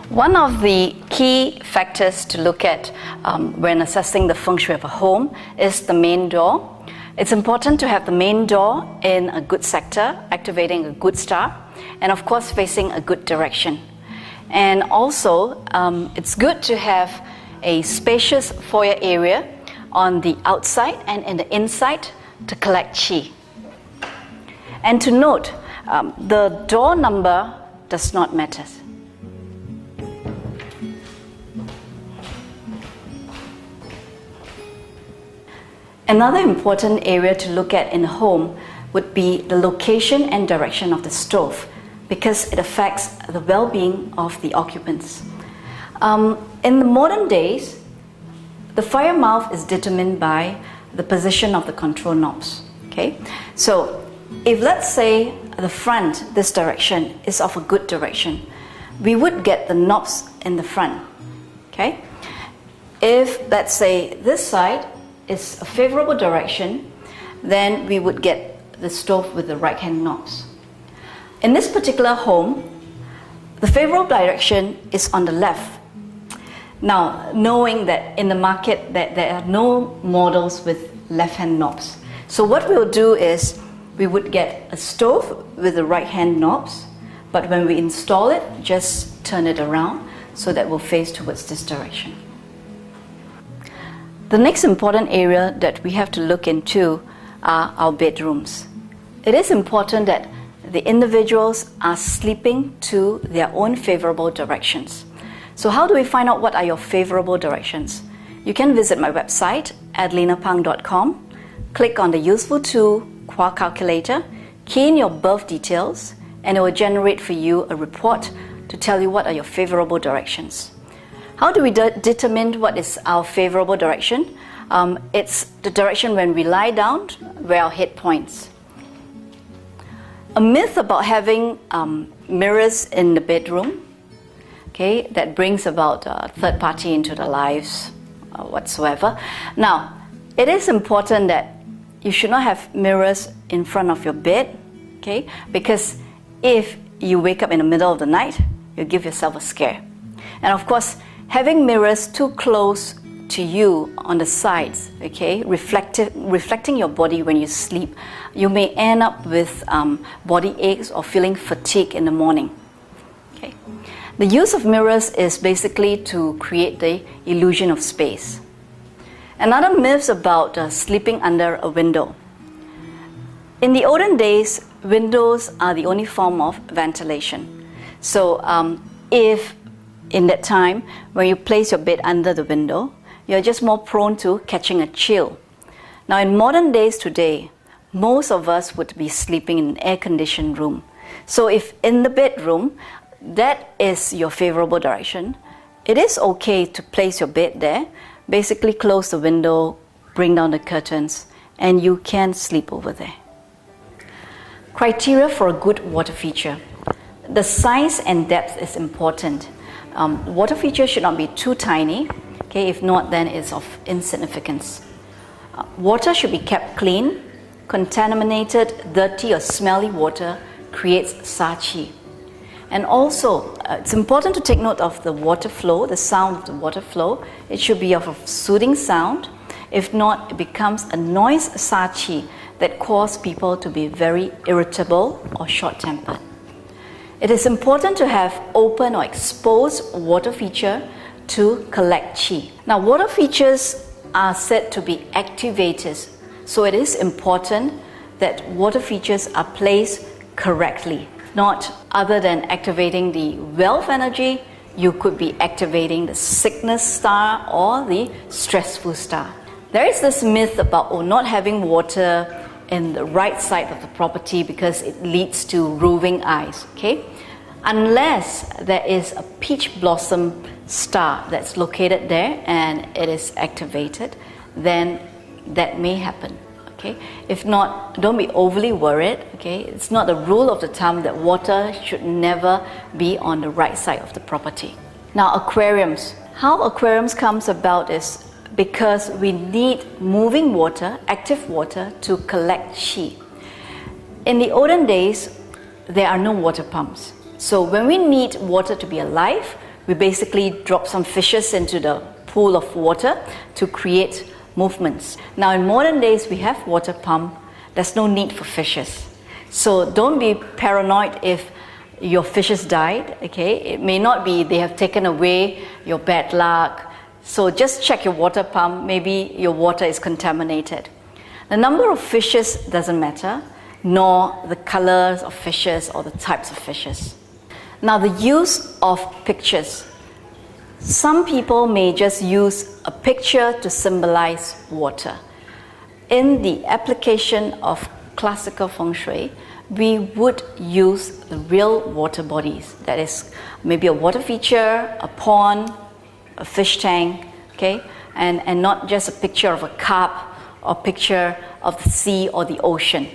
One of the key factors to look at when assessing the feng shui of a home is the main door. It's important to have the main door in a good sector, activating a good star, and of course facing a good direction. And also, it's good to have a spacious foyer area on the outside and in the inside to collect qi. And to note, the door number does not matter. Another important area to look at in a home would be the location and direction of the stove, because it affects the well-being of the occupants. In the modern days, the fire mouth is determined by the position of the control knobs. Okay, so if let's say the front, this direction, is of a good direction, we would get the knobs in the front. Okay, if let's say this side is a favorable direction, then we would get the stove with the right hand knobs. In this particular home, the favorable direction is on the left. Now, knowing that in the market that there are no models with left hand knobs, so what we'll do is we would get a stove with the right hand knobs, but when we install it, just turn it around so that we'll face towards this direction. The next important area that we have to look into are our bedrooms. It is important that the individuals are sleeping to their own favorable directions. So how do we find out what are your favorable directions? You can visit my website, adelinapang.com, click on the useful tool, Qua Calculator, key in your birth details, and it will generate for you a report to tell you what are your favorable directions. How do we determine what is our favorable direction? It's the direction when we lie down, where our head points. A myth about having mirrors in the bedroom, okay, that brings about third party into the lives whatsoever. Now, it is important that you should not have mirrors in front of your bed, okay, because if you wake up in the middle of the night, you give yourself a scare. And of course, having mirrors too close to you on the sides, okay, reflecting your body when you sleep, you may end up with body aches or feeling fatigue in the morning. Okay. The use of mirrors is basically to create the illusion of space. Another myth about sleeping under a window. In the olden days, windows are the only form of ventilation. So if in that time, when you place your bed under the window, you're just more prone to catching a chill. Now, in modern days today, most of us would be sleeping in an air-conditioned room. So if in the bedroom, that is your favorable direction, it is okay to place your bed there, basically close the window, bring down the curtains, and you can sleep over there. Criteria for a good water feature. The size and depth is important. Water feature should not be too tiny, okay? If not, then it's of insignificance. Water should be kept clean. Contaminated, dirty or smelly water creates sa qi. And also, it's important to take note of the water flow, the sound of the water flow. It should be of a soothing sound. If not, it becomes a noise sa qi that causes people to be very irritable or short-tempered. It is important to have open or exposed water feature to collect qi. Now, water features are said to be activators, so it is important that water features are placed correctly. Not other than activating the wealth energy, you could be activating the sickness star or the stressful star. There is this myth about not having water in the right side of the property because it leads to roving eyes, okay? Unless there is a peach blossom star that's located there and it is activated, then that may happen, okay? If not, don't be overly worried, okay? It's not the rule of the thumb that water should never be on the right side of the property. Now, aquariums. How aquariums comes about is because we need moving water, active water, to collect qi. In the olden days, there are no water pumps. So when we need water to be alive, we basically drop some fishes into the pool of water to create movements. Now in modern days we have water pump, there's no need for fishes. So don't be paranoid if your fishes died, okay? It may not be they have taken away your bad luck. So just check your water pump, maybe your water is contaminated. The number of fishes doesn't matter, nor the colors of fishes or the types of fishes. Now the use of pictures. Some people may just use a picture to symbolize water. In the application of classical Feng Shui, we would use the real water bodies. That is maybe a water feature, a pond, a fish tank, okay? And not just a picture of a cup or picture of the sea or the ocean.